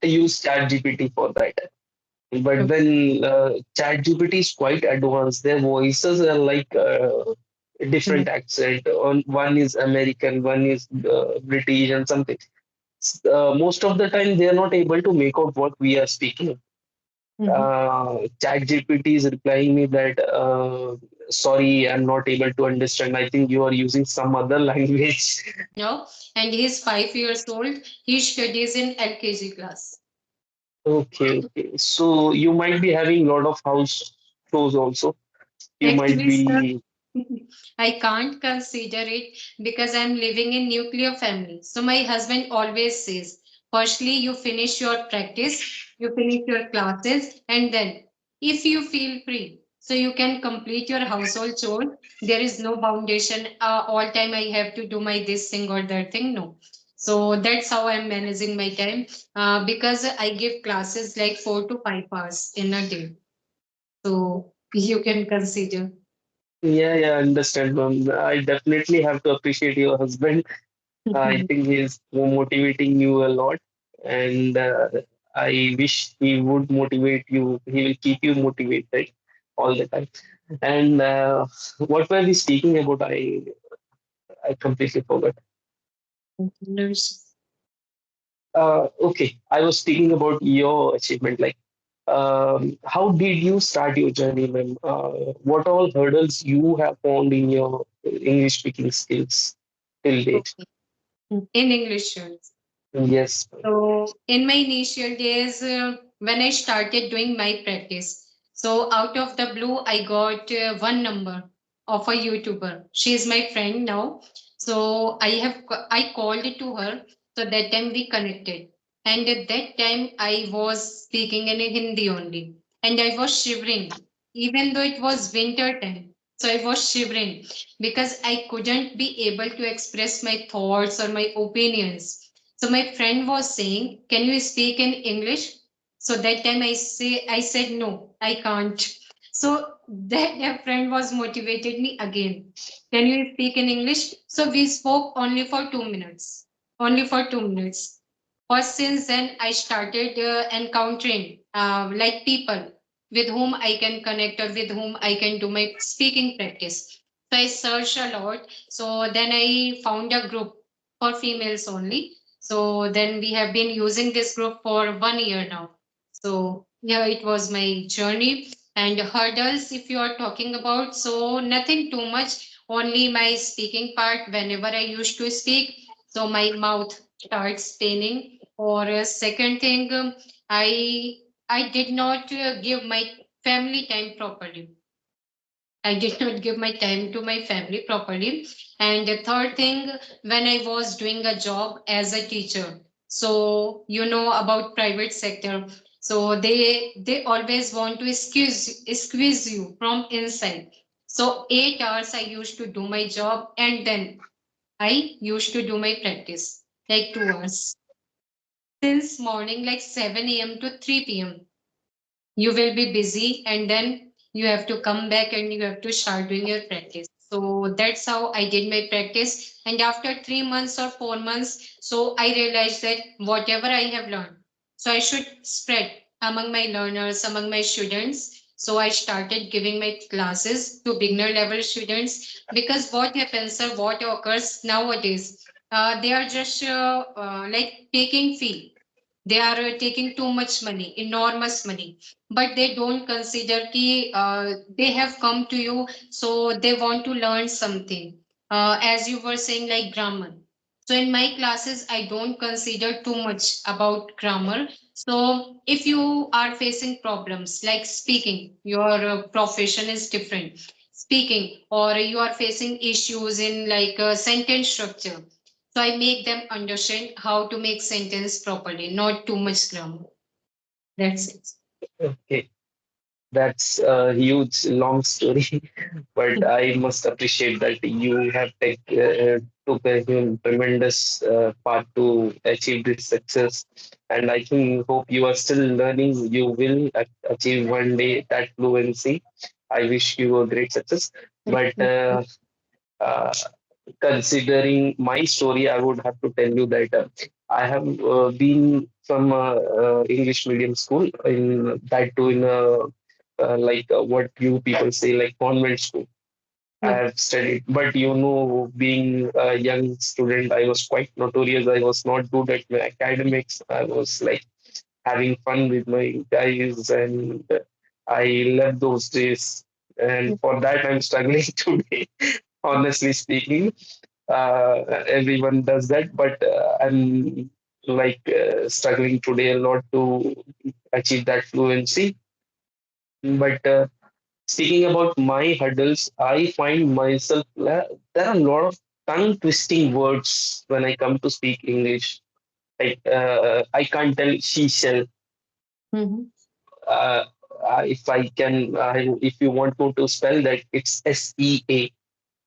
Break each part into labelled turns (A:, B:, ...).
A: use ChatGPT for that. But
B: Okay.
A: then ChatGPT is quite advanced. Their voices are like different accent. On one is American, one is British, and something. Most of the time, they are not able to make out what we are speaking.
B: Mhm.
A: ChatGPT is replying me that sorry, I'm not able to understand. I think you are using some other language.
B: Now, and he's 5 years old. He studies in LKG class.
A: Okay, okay. So you might be having a lot of house chores also. You might
B: Actually, sir,
A: be.
B: I can't consider it because I'm living in nuclear family. So my husband always says, firstly, you finish your practice, you finish your classes, and then if you feel free, so you can complete your household chore. There is no foundation. All time I have to do my this thing or that thing. No. So that's how I'm managing my time because I give classes like 4 to 5 hours in a day. So you can consider.
A: Yeah, yeah, understand, ma'am. I definitely have to appreciate your husband. I think he's motivating you a lot, and I wish he would motivate you. He will keep you motivated all the time. And what were we speaking about? I completely forgot.
B: Nurses.
A: Okay, I was speaking about your achievement. Like, how did you start your journey, ma'am? What all hurdles you have found in your English speaking skills till date?
B: Okay. In English terms.
A: Yes.
B: So in my initial days, when I started doing my practice, so out of the blue, I got one number of a YouTuber. She is my friend now. So I called to her. So that time we connected, and at that time I was speaking in Hindi only, and I was shivering, even though it was winter time. So I was shivering because I couldn't be able to express my thoughts or my opinions. So my friend was saying, "Can you speak in English?" So that time I said no, I can't. So that friend was motivated me again. "Can you speak in English?" So we spoke only for 2 minutes. Only for 2 minutes. First, since then I started encountering like people with whom I can connect or with whom I can do my speaking practice. So I searched a lot. So then I found a group for females only. So then we have been using this group for 1 year now. So yeah, it was my journey. And hurdles, if you are talking about, so nothing too much, only my speaking part. Whenever I used to speak, so my mouth starts paining. Or second thing, I did not give my family time properly. I did not give my time to my family properly. And the third thing, when I was doing a job as a teacher, so you know about private sector, so they always want to squeeze you from inside. So 8 hours I used to do my job, and then I used to do my practice like 2 hours since morning like 7 a.m. to 3 p.m. You will be busy, and then you have to come back and you have to start doing your practice. So that's how I did my practice. And after 3 months or 4 months, so I realized that whatever I have learned, so I should spread among my learners, among my students. So I started giving my classes to beginner level students, because what happens or what occurs nowadays, they are just like taking fee. They are taking too much money, enormous money, but they don't consider ki they have come to you, so they want to learn something. As you were saying, like grammar. So in my classes, I don't consider too much about grammar. So if you are facing problems like speaking, your profession is different. Speaking, or you are facing issues in like sentence structure, so I make them understand how to make sentence properly, not too much grammar. That's it.
A: Okay. That's a huge, long story, but I must appreciate that you have took a tremendous part to achieve this success. And I think hope you are still learning. You will achieve one day that fluency. I wish you a great success. But uh, considering my story, I would have to tell you that I have been from English medium school in that too in a what you people say like convent school. I
B: Yeah.
A: have studied, but being a young student, I was quite notorious. I was not good at my academics. I was like having fun with my guys, and I love those days. And for that, I'm struggling today, honestly speaking. Everyone does that, but I'm struggling today a lot to achieve that fluency. But speaking about my hurdles, I find myself there are a lot of tongue twisting words when I come to speak English. Like I can't tell she shall.
B: Mm-hmm.
A: Uh, if I can, if you want me to spell that, it's SEA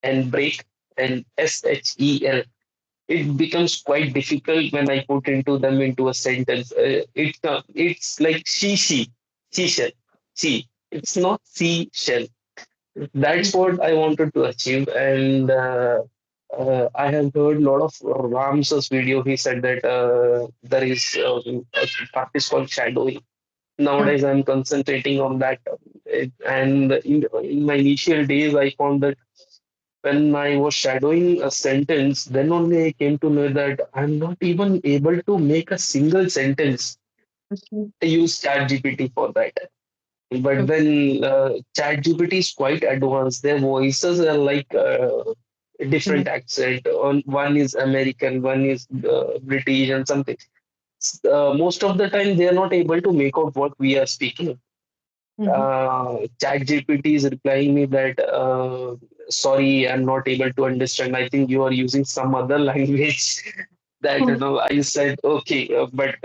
A: and break and SHEL. It becomes quite difficult when I put into them into a sentence. It's like she shall, she. It's not she shall. That's what I wanted to achieve, and I have heard a lot of Rams's video. He said that there is a practice called shadowing. Nowadays, I'm concentrating on that, and in my initial days, I found that when I was shadowing a sentence, then only I came to know that I'm not even able to make a single sentence.
B: Okay.
A: I use ChatGPT for that. But
B: Okay.
A: then ChatGPT is quite advanced. Their voices are like different accent. On one is American, one is British, and something. Most of the time, they are not able to make out what we are speaking.
B: Mm-hmm.
A: ChatGPT is replying me that sorry, I'm not able to understand. I think you are using some other language. That I said okay, but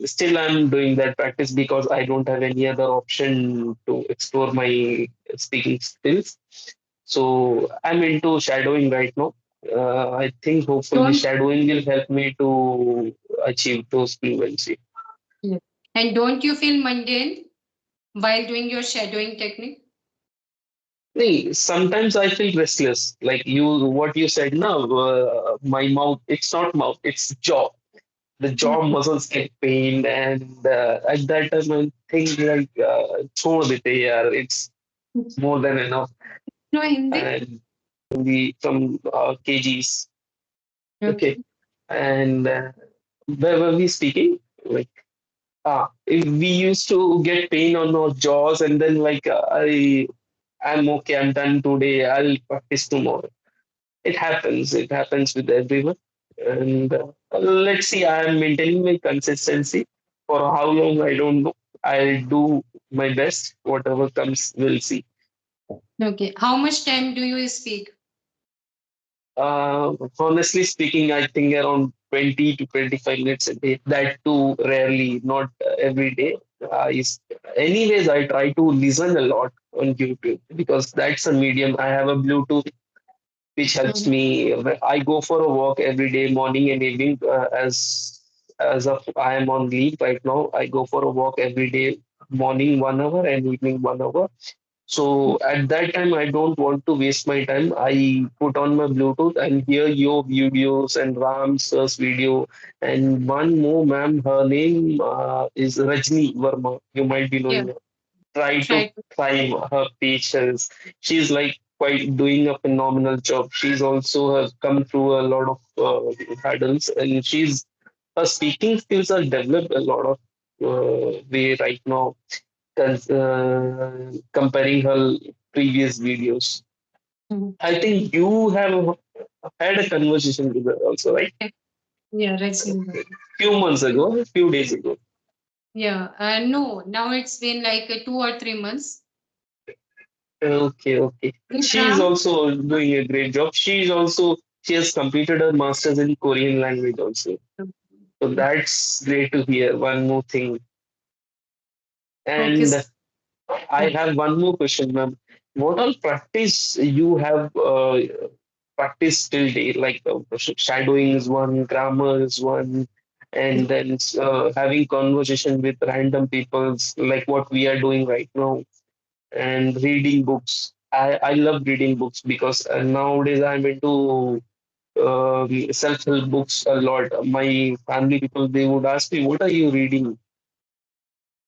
A: still I'm doing that practice because I don't have any other option to explore my speaking skills. So I'm into shadowing right now. I think hopefully
B: Don't.
A: shadowing will help me to achieve those fluency.
B: Yeah. And don't you feel mundane while doing your shadowing technique?
A: Nee, sometimes I feel restless. Like what you said now, my mouth, it's not mouth, it's jaw. The jaw muscles get pained, and at that time I think like, छोड़ देते यार, it's more than enough.
B: No Hindi?
A: And we from kgs, okay.
B: Okay.
A: And where were we speaking? Like, we used to get pain on our jaws, and then like I'm okay, I'm done today, I'll practice tomorrow. It happens. It happens with everyone. And let's see. I am maintaining my consistency. For how long, I don't know. I'll do my best. Whatever comes, we'll see.
B: Okay. How much time do you speak?
A: Honestly speaking, I think around 20 to 25 minutes a day. That too rarely, not every day. Anyways, I try to listen a lot on YouTube because that's a medium. I have a Bluetooth which helps
B: Mhm.
A: me. I go for a walk every day, morning and evening. As of I am on leave right now, I go for a walk every day, morning 1 hour and evening 1 hour. So at that time, I don't want to waste my time. I put on my Bluetooth and hear your videos and Ram's video. And one more, ma'am, her name is Rajni Verma. You might be
B: Yeah.
A: knowing her. Try to
B: Try to.
A: climb her patience. She's like quite doing a phenomenal job. She's also has come through a lot of hurdles, and her speaking skills are developed a lot of way right now, comparing her previous videos.
B: Mhm.
A: I think you have had a conversation with her also, right?
B: Yeah, Rajni.
A: Few months ago, a few days ago.
B: Yeah. No, now it's been like 2 or 3 months.
A: Okay, okay. She's
B: Ram.
A: also doing a great job. She has completed her master's in Korean language also. So that's great to hear. One more thing.
B: Okay.
A: And I have one more question, ma'am. What all practice you have practiced till date? Like shadowing is one, grammar is one, and then having conversation with random peoples like what we are doing right now, and reading books. I love reading books because nowadays I'm into self-help books a lot. My family people, they would ask me, "What are you reading?"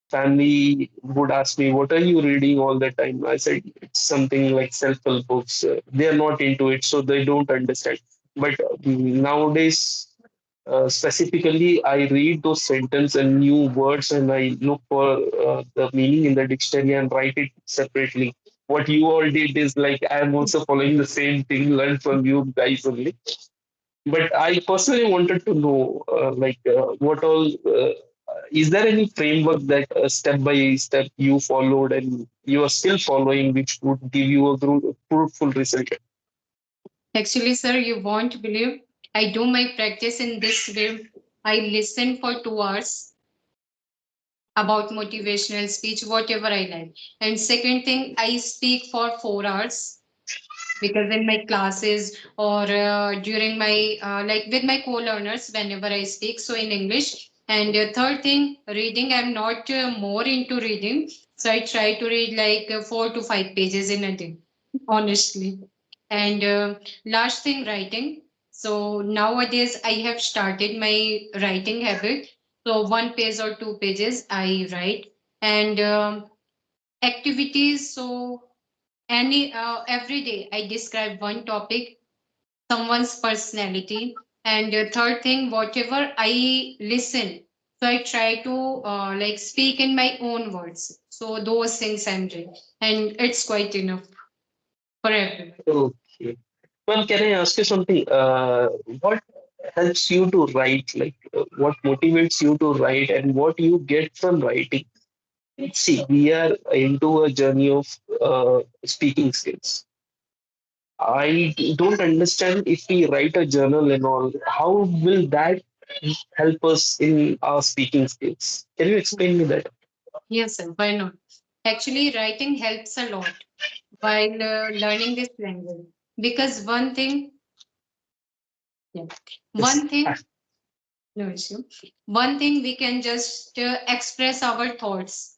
A: Family would ask me, "What are you reading all the time?" I said, "It's something like self-help books." They are not into it, so they don't understand. But nowadays, specifically, I read those sentences and new words, and I look for the meaning in the dictionary and write it separately. What you all did is like I am also following the same thing, learn from you guys only. But I personally wanted to know, what all is there any framework that step by step you followed and you are still following, which would give you a fruitful result?
B: Actually, sir, you won't believe I do my practice in this way. I listen for 2 hours about motivational speech, whatever I like. And second thing, I speak for 4 hours because in my classes or during my like with my co-learners whenever I speak so in English. And third thing, reading, I'm not more into reading, so I try to read like 4 to 5 pages in a day, honestly. And last thing, writing. So nowadays I have started my writing habit, so 1 page or 2 pages I write. And activities, so any every day I describe one topic, someone's personality. And third thing, whatever I listen, so I try to like speak in my own words. So those things I'm doing, and it's quite enough for everyone.
A: Okay. Well, can I ask you something? What helps you to write? What motivates you to write, and what you get from writing? See, we are into a journey of speaking skills. I don't understand if we write a journal and all, how will that help us in our speaking skills? Can you explain me that?
B: Yes, sir, why not? Actually, writing helps a lot while learning this language, because one thing, yeah,
A: Yes.
B: one thing, no issue. One thing, we can just express our thoughts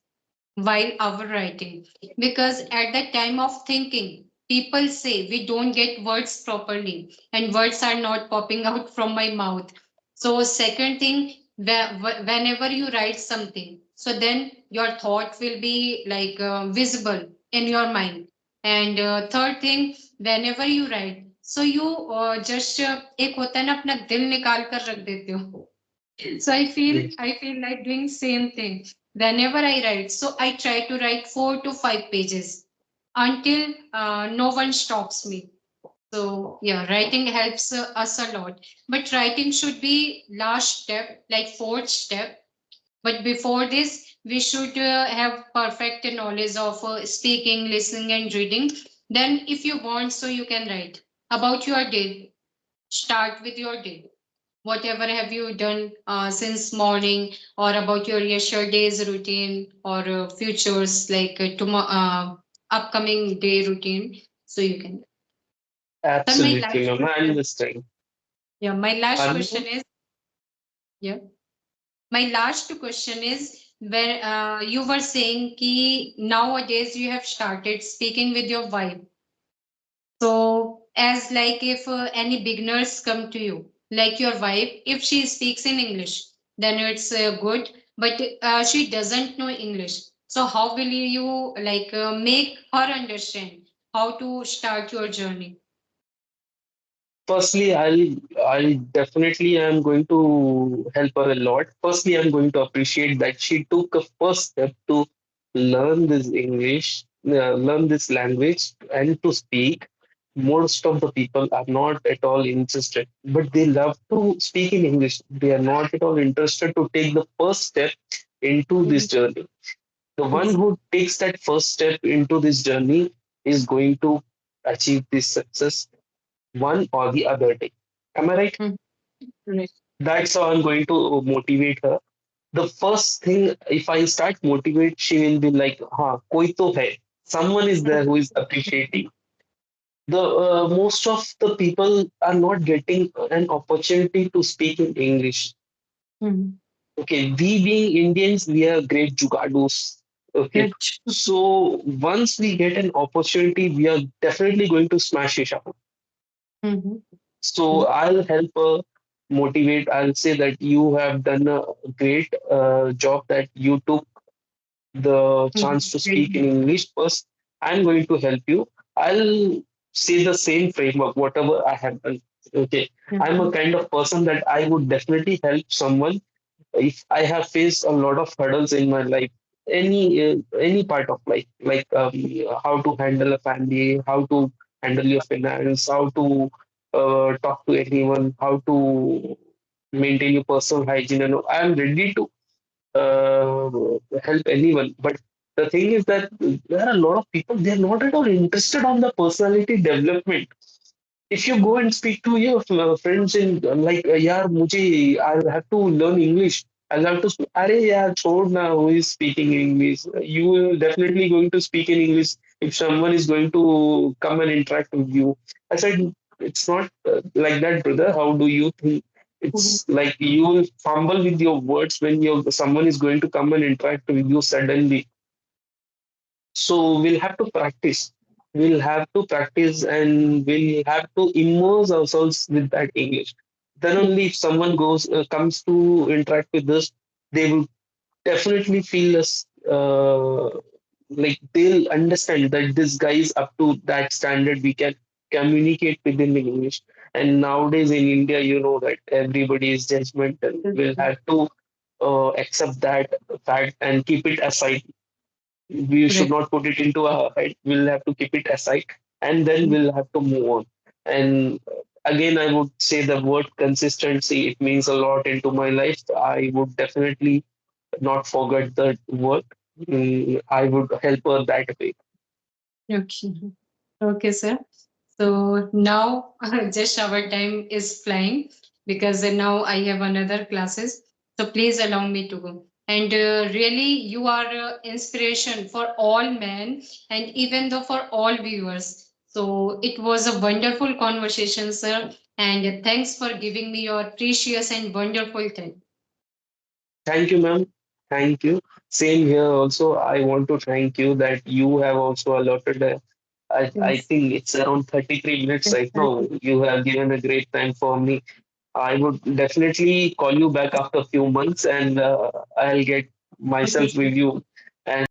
B: while our writing, because at the time of thinking people say we don't get words properly and words are not popping out from my mouth. So second thing, whenever you write something, so then your thought will be like visible in your mind. And third thing, whenever you write, so you just एक होता है ना अपना दिल निकाल कर रख देते हो. So
A: Yes.
B: I feel like doing same thing whenever I write. So I try to write 4 to 5 pages until no one stops me. So yeah, writing helps us a lot. But writing should be last step, like fourth step. But before this, we should have perfect knowledge of speaking, listening, and reading. Then, if you want, so you can write about your day. Start with your day, whatever have you done since morning, or about your yesterday's routine, or futures like tomorrow upcoming day routine, so you can. Then my
A: Absolutely,
B: last
A: ma'am. I
B: question,
A: understand.
B: yeah, my last
A: Pardon
B: question
A: me?
B: is, yeah, my last question is, where you were saying ki nowadays you have started speaking with your wife. So, as like if any beginners come to you, like your wife, if she speaks in English, then it's good. But she doesn't know English. So, how will you like make her understand how to start your journey?
A: Firstly, I definitely am going to help her a lot. Firstly, I'm going to appreciate that she took a first step to learn this English, learn this language, and to speak. Most of the people are not at all interested, but they love to speak in English. They are not at all interested to take the first step into this
B: Mhm.
A: journey. The one
B: Yes.
A: who takes that first step into this journey is going to achieve this success one or the other day. Am I right?
B: Mhm. Right.
A: That's how I'm going to motivate her. The first thing, if I start motivate, she will be like, "Ha, koi to hai." Someone is there who is appreciating. The most of the people are not getting an opportunity to speak in English.
B: Mhm.
A: Okay, we being Indians, we are great jugadus. Okay,
B: Right.
A: so once we get an opportunity, we are definitely going to smash it up.
B: Mhm.
A: So I'll help her motivate. I'll say that you have done a great job, that you took the chance to speak in English first. I'm going to help you. I'll say the same framework, whatever I have done. Okay. I'm a kind of person that I would definitely help someone if I have faced a lot of hurdles in my life, any part of life, like how to handle a family, how to handle your finance, how to talk to anyone, how to maintain your personal hygiene, and I am ready to uh, help anyone. But the thing is that there are a lot of people, they are not at all interested on the personality development. If you go and speak to your friends in like yaar mujhe I'll have to learn English, I'll have to speak, अरे यार छोड़ ना, who is speaking English, you will definitely going to speak in English if someone is going to come and interact with you. I said it's not like that, brother. How do you think? It's like you will fumble with your words when your someone is going to come and interact with you suddenly. So we'll have to practice. We'll have to practice and we'll have to immerse ourselves with that English. Then only if someone comes to interact with us, they will definitely feel us like they'll understand that this guy is up to that standard. We can communicate within the English. And nowadays in India, you know that everybody is judgmental. We'll have to accept that fact and keep it aside. We should
B: Correct.
A: not put it into our head. We'll have to keep it aside, and then we'll have to move on. And again, I would say the word consistency, it means a lot into my life. I would definitely not forget that word. I would help her that way.
B: Okay. Okay, sir. So now just our time is flying because now I have another classes. So please allow me to go. And really, you are inspiration for all men and even though for all viewers. So it was a wonderful conversation, sir. And thanks for giving me your precious and wonderful time.
A: Thank you, ma'am. Thank you. Same here. Also, I want to thank you that you have also allotted. I
B: Yes.
A: think it's around 33 minutes right now. You have given a great time for me. I would definitely call you back after a few months, and I'll get myself with you.